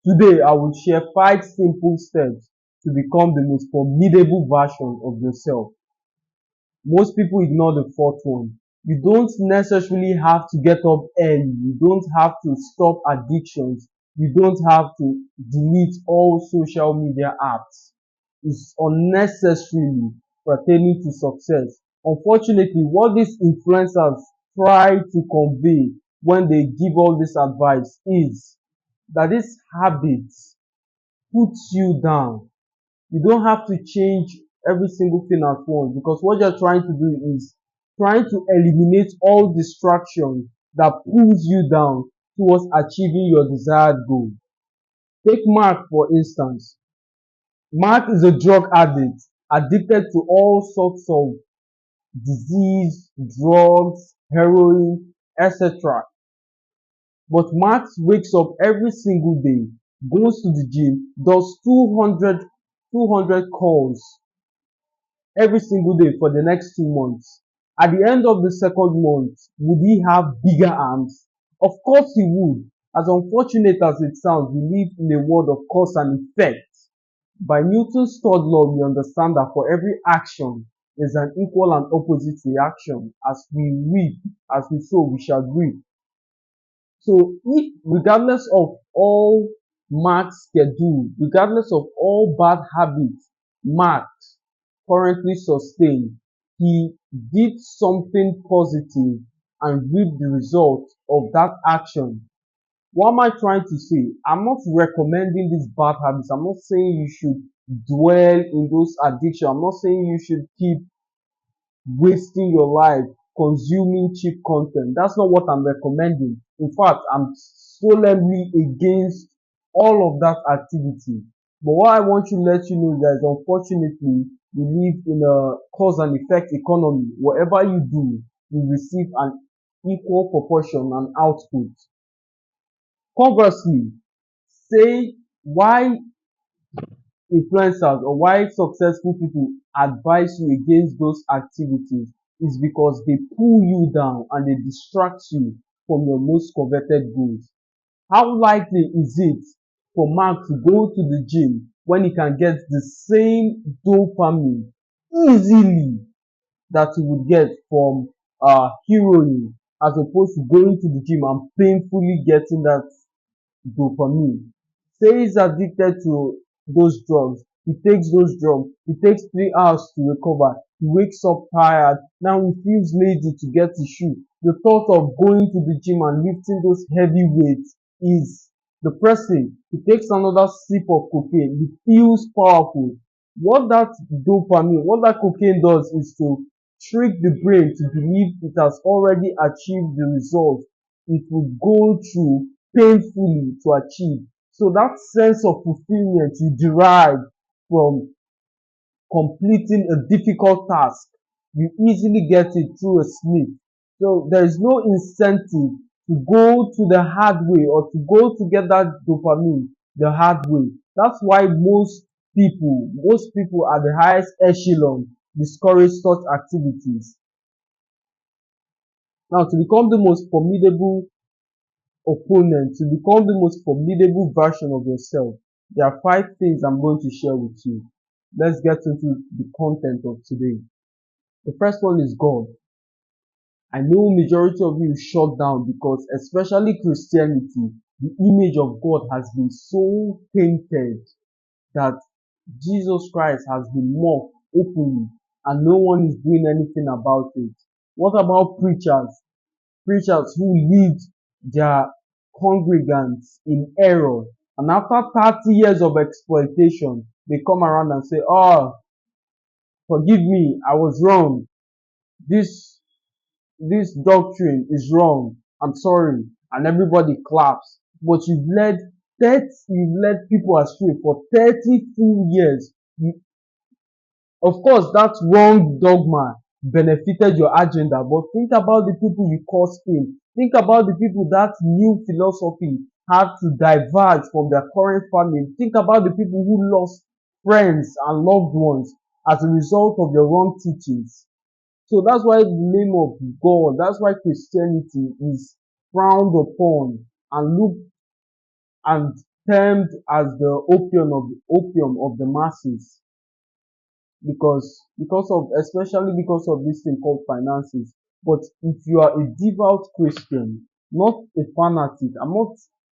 Today, I will share 5 simple steps to become the most formidable version of yourself. Most people ignore the fourth one. You don't necessarily have to get up early. You don't have to stop addictions. You don't have to delete all social media apps. It's unnecessarily pertaining to success. Unfortunately, what these influencers try to convey when they give all this advice is that this habit puts you down. You don't have to change every single thing at once, because what you're trying to do is trying to eliminate all distractions that pulls you down towards achieving your desired goal. Take Mark for instance. Mark is a drug addict, addicted to all sorts of disease, drugs, heroin, etc. But Mark wakes up every single day, goes to the gym, does 200 calls every single day for the next 2 months. At the end of the second month, would he have bigger arms? Of course he would. As unfortunate as it sounds, we live in a world of cause and effect. By Newton's third law, we understand that for every action, there's an equal and opposite reaction. As we reap, as we sow, we shall reap. So if, regardless of all Mark's schedule, regardless of all bad habits Mark currently sustain, he did something positive and reaped the result of that action. What am I trying to say? I'm not recommending these bad habits. I'm not saying you should dwell in those addictions. I'm not saying you should keep wasting your life consuming cheap content. That's not what I'm recommending. In fact, I'm solemnly against all of that activity. But what I want to let you know is that unfortunately, we live in a cause and effect economy. Whatever you do, you receive an equal proportion and output. Conversely, say why influencers or why successful people advise you against those activities is because they pull you down and they distract you from your most coveted goals. How likely is it for Mark to go to the gym when he can get the same dopamine easily that he would get from heroin, as opposed to going to the gym and painfully getting that dopamine? Say he's addicted to those drugs. He takes those drugs. He takes 3 hours to recover. He wakes up tired. Now he feels lazy to get his shoe. The thought of going to the gym and lifting those heavy weights is depressing. He takes another sip of cocaine. He feels powerful. What that cocaine does is to trick the brain to believe it has already achieved the result it will go through painfully to achieve. So that sense of fulfillment you derive from completing a difficult task, you easily get it through a sleep. So there is no incentive to go to the hard way or to go to get that dopamine the hard way. That's why most people at the highest echelon discourage such activities. Now, to become the most formidable opponent, to become the most formidable version of yourself, there are 5 things I'm going to share with you. Let's get into the content of today. The first one is God. I know majority of you shut down because, especially Christianity, the image of God has been so tainted that Jesus Christ has been mocked openly and no one is doing anything about it. What about preachers? Preachers who lead their congregants in error, and after 30 years of exploitation, they come around and say, "Oh, forgive me, I was wrong. This this doctrine is wrong. I'm sorry." And everybody claps. But you've led people astray for 30 full years. Of course, that wrong dogma benefited your agenda, but think about the people you caused pain. Think about the people that new philosophy had to diverge from their current family. Think about the people who lost friends and loved ones as a result of your wrong teachings. So that's why the name of God, that's why Christianity is frowned upon and looked and termed as the opium of the masses, because of, especially because of this thing called finances. But if you are a devout Christian, not a fanatic, I'm not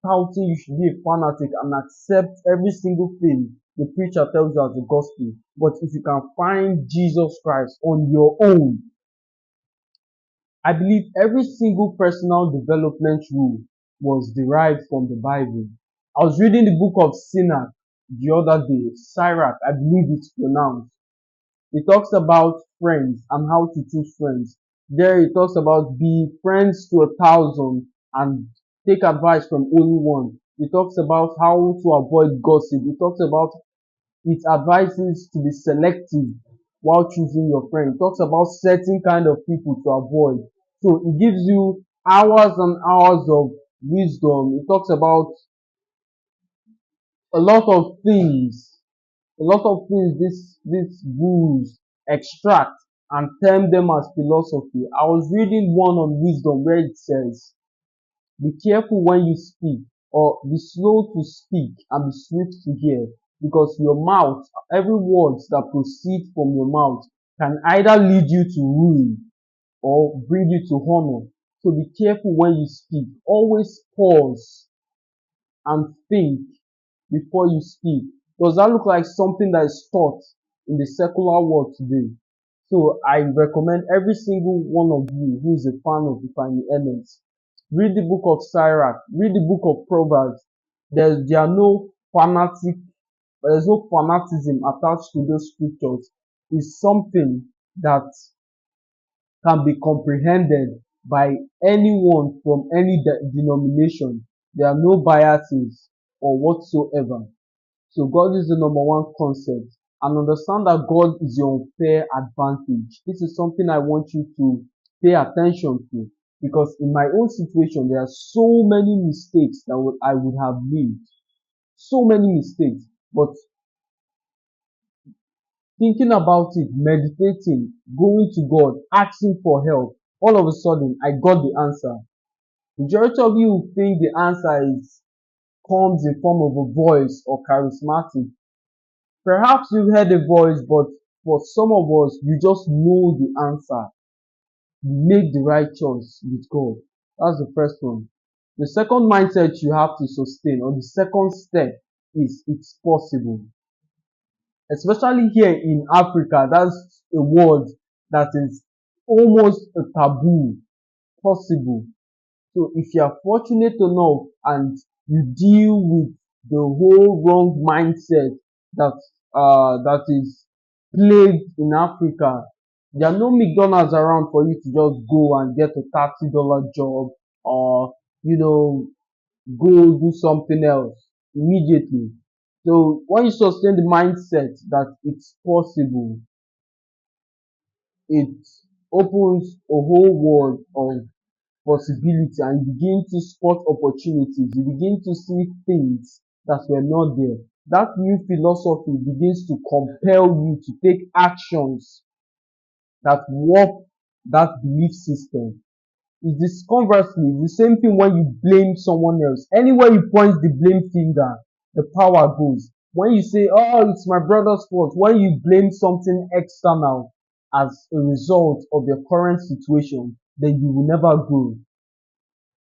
touting you should be a fanatic and accept every single thing the preacher tells you as the gospel. But if you can find Jesus Christ on your own, I believe every single personal development rule was derived from the Bible. I was reading the book of Sirach the other day. Sirach, I believe it's pronounced. It talks about friends and how to choose friends. There it talks about be friends to 1,000 and take advice from only one. It talks about how to avoid gossip. It talks about, it advises to be selective while choosing your friend. It talks about certain kind of people to avoid. So it gives you hours and hours of wisdom. It talks about a lot of things, these gurus extract and term them as philosophy. I was reading one on wisdom where it says, be careful when you speak, or be slow to speak and be swift to hear, because your mouth, every word that proceeds from your mouth can either lead you to ruin or bring you to honor. So be careful when you speak. Always pause and think before you speak. Does that look like something that is taught in the secular world today? So I recommend every single one of you who is a fan of Ifeanyi Emmons, read the book of Sirach, read the book of Proverbs. There are no fanatic, there's no fanaticism attached to those scriptures. It's something that can be comprehended by anyone from any denomination. There are no biases or whatsoever. So God is the number one concept, and understand that God is your unfair advantage. This is something I want you to pay attention to, because in my own situation, there are so many mistakes that I would have made. So many mistakes. But thinking about it, meditating, going to God, asking for help, all of a sudden I got the answer. Majority of you think the answer comes in form of a voice or charismatic. Perhaps you've heard a voice, but for some of us, you just know the answer. You make the right choice with God. That's the first one. The second mindset you have to sustain, or the second step, is it's possible. Especially here in Africa, that's a word that is almost a taboo. Possible. So if you are fortunate enough and you deal with the whole wrong mindset that that is plagued in Africa, there are no McDonald's around for you to just go and get a $30 job, or go do something else immediately. So when you sustain the mindset that it's possible, it opens a whole world of possibility, and you begin to spot opportunities. You begin to see things that were not there. That new philosophy begins to compel you to take actions that work that belief system. It's this conversely, it's the same thing when you blame someone else. Anywhere you point the blame finger, the power goes. When you say, oh, it's my brother's fault, when you blame something external as a result of your current situation, then you will never grow.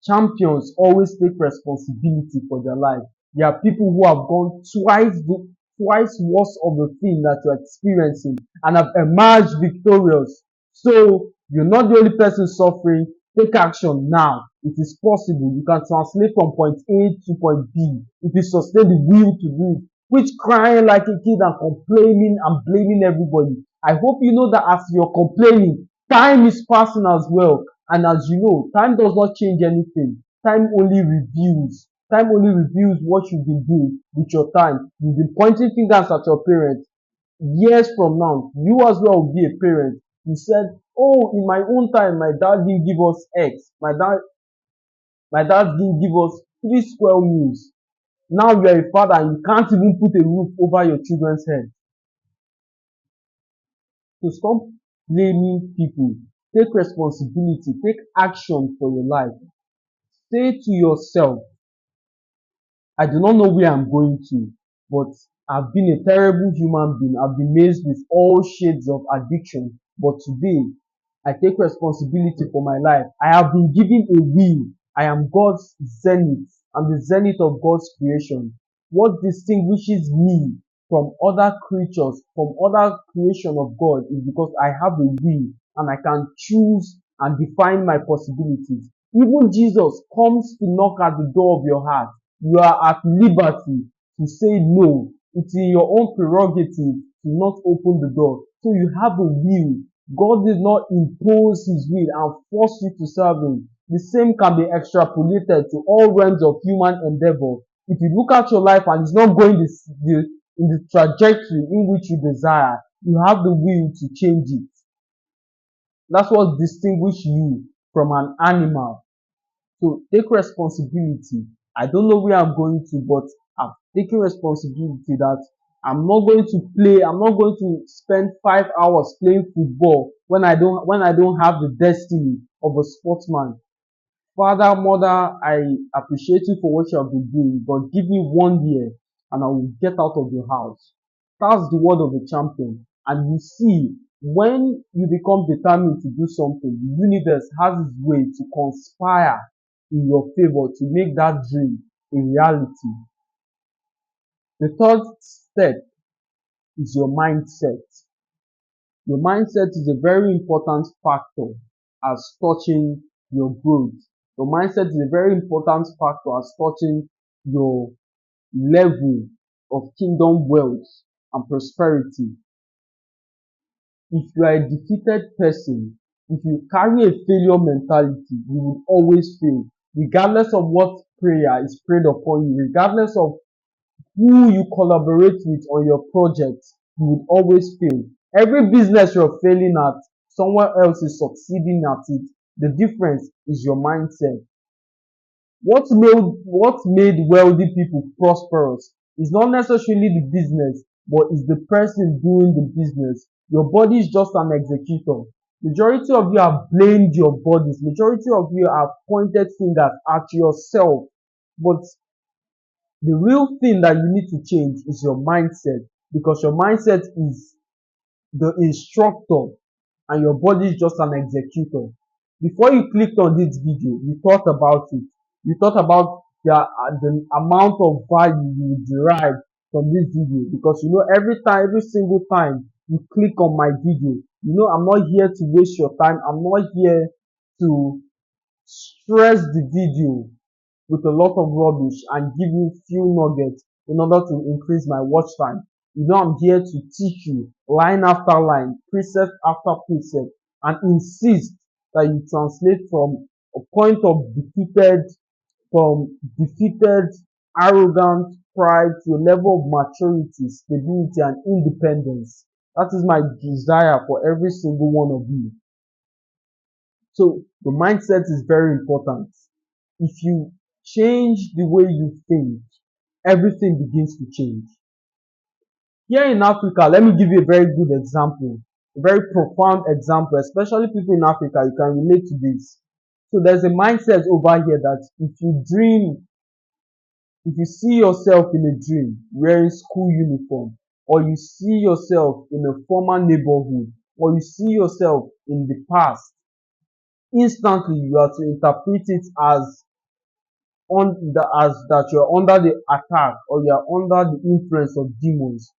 Champions always take responsibility for their life. There are people who have gone twice worse of the thing that you're experiencing and have emerged victorious. So you're not the only person suffering. Take action now. It is possible. You can translate from point A to point B if you sustain the will to do it. Which crying like a kid and complaining and blaming everybody. I hope you know that as you're complaining, time is passing as well. And as you know, time does not change anything. Time only reviews. Time only reviews what you've been doing with your time. You've been pointing fingers at your parents. Years from now, you as well will be a parent. You said, oh, in my own time, my dad didn't give us X. My dad didn't give us 3 square meals. Now you are a father and you can't even put a roof over your children's head. So stop blaming people. Take responsibility. Take action for your life. Say to yourself, I do not know where I'm going to, but I've been a terrible human being. I've been mazed with all shades of addiction. But today, I take responsibility for my life. I have been given a will. I am God's zenith. I'm the zenith of God's creation. What distinguishes me from other creatures, from other creation of God, is because I have a will and I can choose and define my possibilities. Even Jesus comes to knock at the door of your heart. You are at liberty to say no. It's in your own prerogative to not open the door. So you have a will. God did not impose his will and force you to serve him. The same can be extrapolated to all realms of human endeavor. If you look at your life and it's not going in the trajectory in which you desire, you have the will to change it. That's what distinguishes you from an animal. So take responsibility. I don't know where I'm going to, but I'm taking responsibility that I'm not going to play. I'm not going to spend 5 hours playing football when I don't have the destiny of a sportsman. Father, mother, I appreciate you for what you have been doing, but give me 1 year and I will get out of your house. That's the word of a champion. And you see, when you become determined to do something, the universe has its way to conspire in your favor to make that dream a reality. The third step is your mindset. Your mindset is a very important factor as touching your growth. Your mindset is a very important factor as touching your level of kingdom wealth and prosperity. If you are a defeated person, if you carry a failure mentality, you will always fail. Regardless of what prayer is prayed upon you, regardless of who you collaborate with on your project, you would always fail. Every business you're failing at, someone else is succeeding at it. The difference is your mindset. What made wealthy people prosperous is not necessarily the business, but is the person doing the business. Your body is just an executor. Majority of you have blamed your bodies. Majority of you have pointed fingers at yourself. But the real thing that you need to change is your mindset, because your mindset is the instructor and your body is just an executor. Before you clicked on this video, you thought about it. You thought about the amount of value you derive from this video, because you know every single time you click on my video, you know I'm not here to waste your time. I'm not here to stress the video with a lot of rubbish and give you few nuggets in order to increase my watch time. You know I'm here to teach you line after line, precept after precept, and insist that you translate from a point of defeated, arrogant pride to a level of maturity, stability, and independence. That is my desire for every single one of you. So the mindset is very important. If you change the way you think, everything begins to change. Here in Africa, let me give you a very good example, a very profound example, especially people in Africa, you can relate to this. So there's a mindset over here that if you see yourself in a dream wearing school uniform, or you see yourself in a former neighborhood, or you see yourself in the past, instantly you are to interpret it as that you're under the attack or you're under the influence of demons.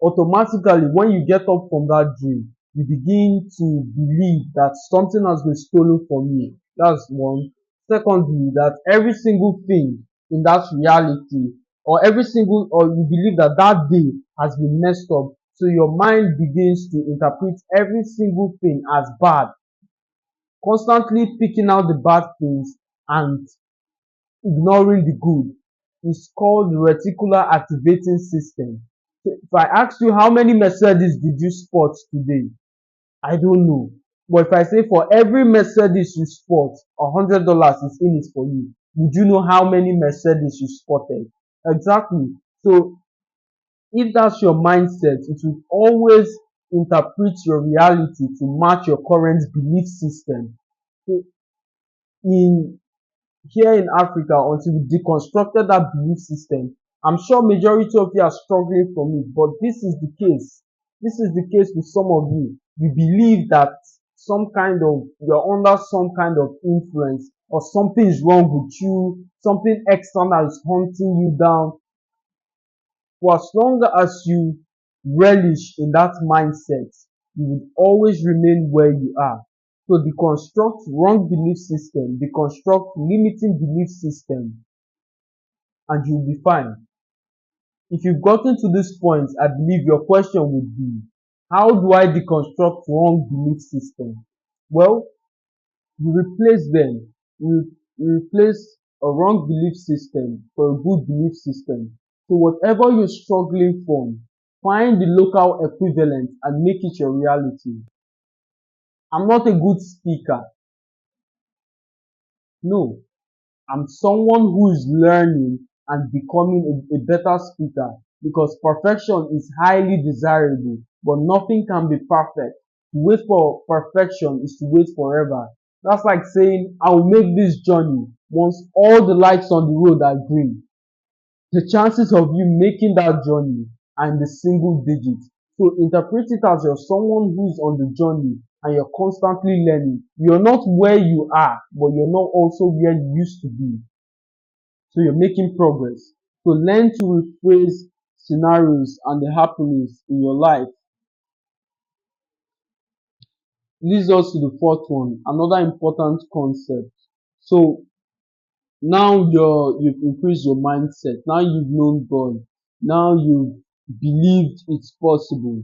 Automatically, when you get up from that dream, you begin to believe that something has been stolen from you. That's one. Secondly, that every single thing in that reality, or you believe that that day has been messed up. So your mind begins to interpret every single thing as bad, constantly picking out the bad things and ignoring the good. Is called the reticular activating system. So if I ask you how many Mercedes did you spot today, I don't know. But if I say for every Mercedes you spot, $100 is in it for you, would you know how many Mercedes you spotted? Exactly. So if that's your mindset, it will always interpret your reality to match your current belief system. So in here in Africa until we deconstructed that belief system. I'm sure majority of you are struggling from it, but this is the case. This is the case with some of you. You believe that you're under some kind of influence or something is wrong with you, something external is hunting you down. For as long as you relish in that mindset, you will always remain where you are. So deconstruct wrong belief system, deconstruct limiting belief system, and you'll be fine. If you've gotten to this point, I believe your question would be, how do I deconstruct wrong belief system? Well, you replace them. You replace a wrong belief system for a good belief system. So whatever you're struggling from, find the local equivalent and make it your reality. I'm not a good speaker. No, I'm someone who is learning and becoming a better speaker, because perfection is highly desirable, but nothing can be perfect. To wait for perfection is to wait forever. That's like saying, I'll make this journey once all the lights on the road are green. The chances of you making that journey are in the single digits. So interpret it as you're someone who's on the journey and you're constantly learning. You're not where you are, but you're not also where you used to be. So you're making progress. So learn to rephrase scenarios and the happenings in your life. Leads us to the fourth one, another important concept. So now you've increased your mindset. Now you've known God. Now you've believed it's possible.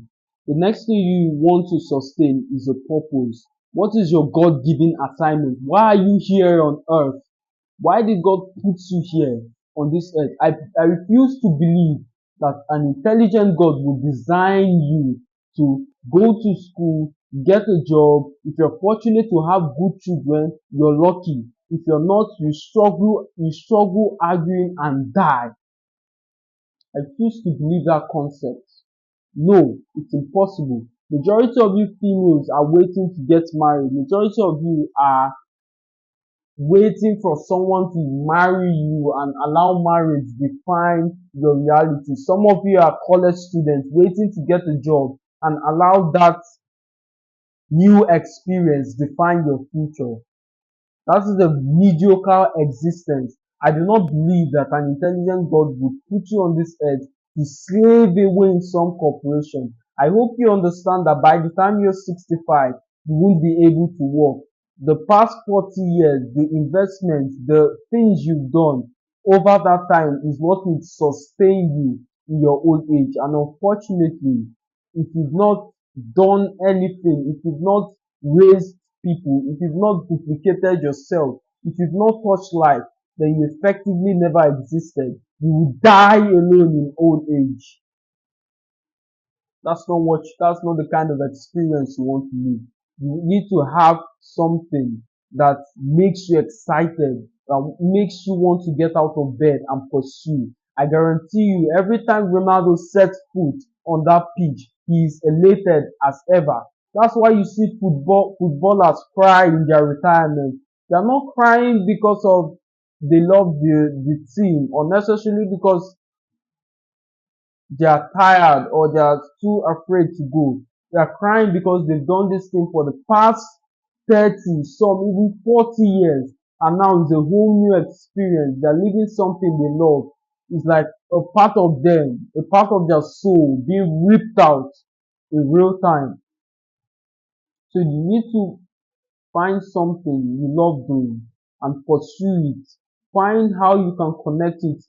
The next thing you want to sustain is a purpose. What is your God given assignment? Why are you here on earth? Why did God put you here on this earth? I refuse to believe that an intelligent God will design you to go to school, get a job. If you're fortunate to have good children, you're lucky. If you're not, you struggle arguing and die. I refuse to believe that concept. No, it's impossible. Majority of you females are waiting to get married. Majority of you are waiting for someone to marry you and allow marriage define your reality. Some of you are college students waiting to get a job and allow that new experience define your future. That is a mediocre existence. I do not believe that an intelligent God would put you on this earth to slave away in some corporation. I hope you understand that by the time you're 65, you won't be able to work. The past 40 years, the investments, the things you've done over that time is what will sustain you in your old age. And unfortunately, if you've not done anything, if you've not raised people, if you've not duplicated yourself, if you've not touched life, then you effectively never existed. You will die alone in old age. That's not the kind of experience you want to live. You need to have something that makes you excited, that makes you want to get out of bed and pursue. I guarantee you, every time Ronaldo sets foot on that pitch, he is elated as ever. That's why you see footballers cry in their retirement. They're not crying because of they love the team, or necessarily because they are tired or they are too afraid to go. They are crying because they've done this thing for the past 30, some even 40 years, and now it's a whole new experience. They're living something they love. It's like a part of them, a part of their soul being ripped out in real time. So you need to find something you love doing and pursue it. Find how you can connect it,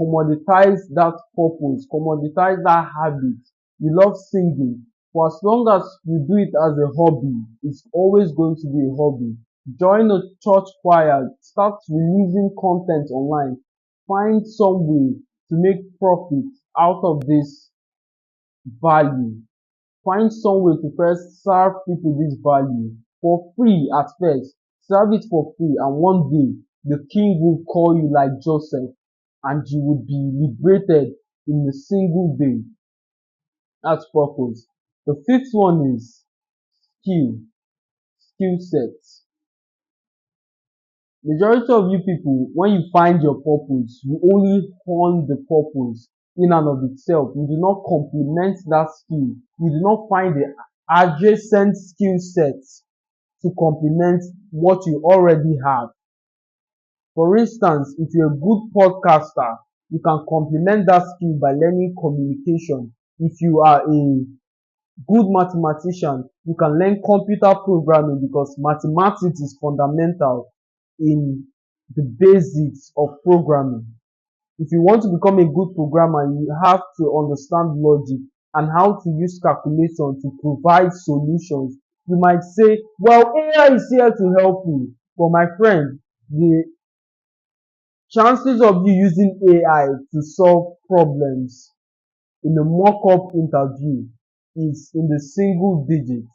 commoditize that purpose, commoditize that habit. You love singing. For as long as you do it as a hobby, it's always going to be a hobby. Join a church choir, start releasing content online. Find some way to make profit out of this value. Find some way to first serve people this value for free at first. Serve it for free, and one day the king will call you like Joseph, and you will be liberated in a single day. That's purpose. The fifth one is skill, skill sets. Majority of you people, when you find your purpose, you only hone the purpose in and of itself. You do not complement that skill. You do not find the adjacent skill sets to complement what you already have. For instance, if you're a good podcaster, you can complement that skill by learning communication. If you are a good mathematician, you can learn computer programming because mathematics is fundamental in the basics of programming. If you want to become a good programmer, you have to understand logic and how to use calculation to provide solutions. You might say, well, AI is here to help you. But my friend, the chances of you using AI to solve problems in a mock-up interview is in the single digits.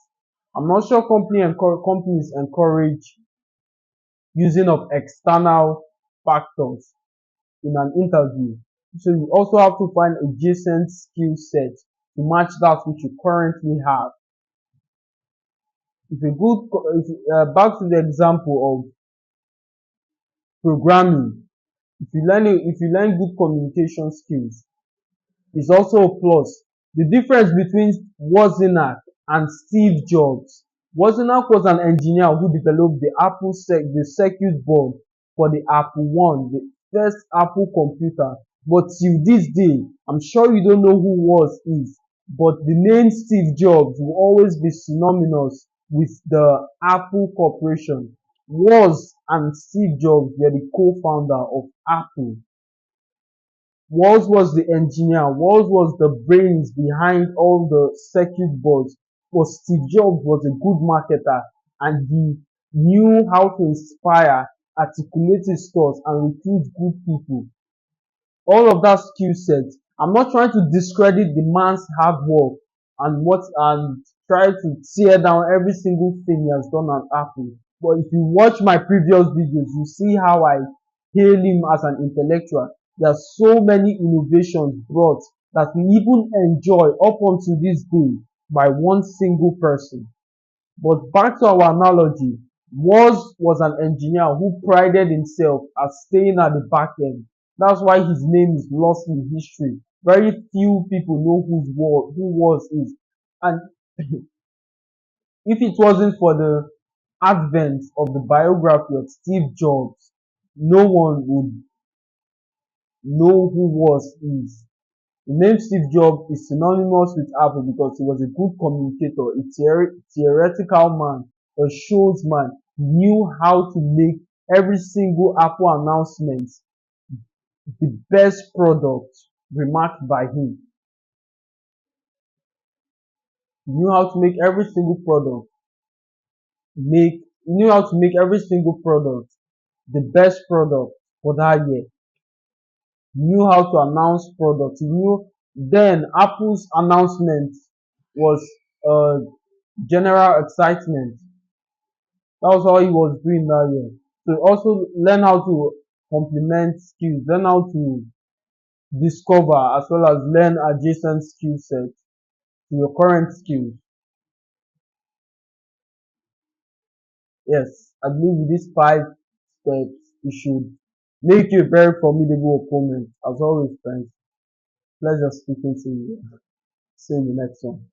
I'm not sure companies encourage using of external factors in an interview. So you also have to find adjacent skill sets to match that which you currently have. If a good, back to the example of programming, if you learn good communication skills, is also a plus. The difference between Wozniak and Steve Jobs. Wozniak was an engineer who developed the circuit board for the Apple One, the first Apple computer. But till this day, I'm sure you don't know who Woz is, but the name Steve Jobs will always be synonymous with the Apple Corporation. Woz and Steve Jobs were the co-founder of Apple. Woz was the engineer. Woz was the brains behind all the circuit boards. But Steve Jobs was a good marketer and he knew how to inspire, articulate his thoughts, and recruit good people. All of that skill set. I'm not trying to discredit the man's hard work and try to tear down every single thing he has done at Apple. But if you watch my previous videos, you see how I hail him as an intellectual. There are so many innovations brought that we even enjoy up until this day by one single person. But back to our analogy, was an engineer who prided himself as staying at the back end. That's why his name is lost in history. Very few people know who was is. And if it wasn't for the advent of the biography of Steve Jobs, no one would know who was is. The name Steve Jobs is synonymous with Apple because he was a good communicator, a theoretical man, a showsman. He knew how to make every single Apple announcement the best product remarked by him. He knew how to make every single product he knew how to make every single product the best product for that year. He knew how to announce products. He knew then Apple's announcement was uh, general excitement. That was all he was doing that year. So also learn how to complement skills, learn how to discover as well as learn adjacent skill sets to your current skills. Yes, I believe with these 5 steps, you should make you a very formidable opponent. As always, friends, pleasure speaking to you. See you in the next one.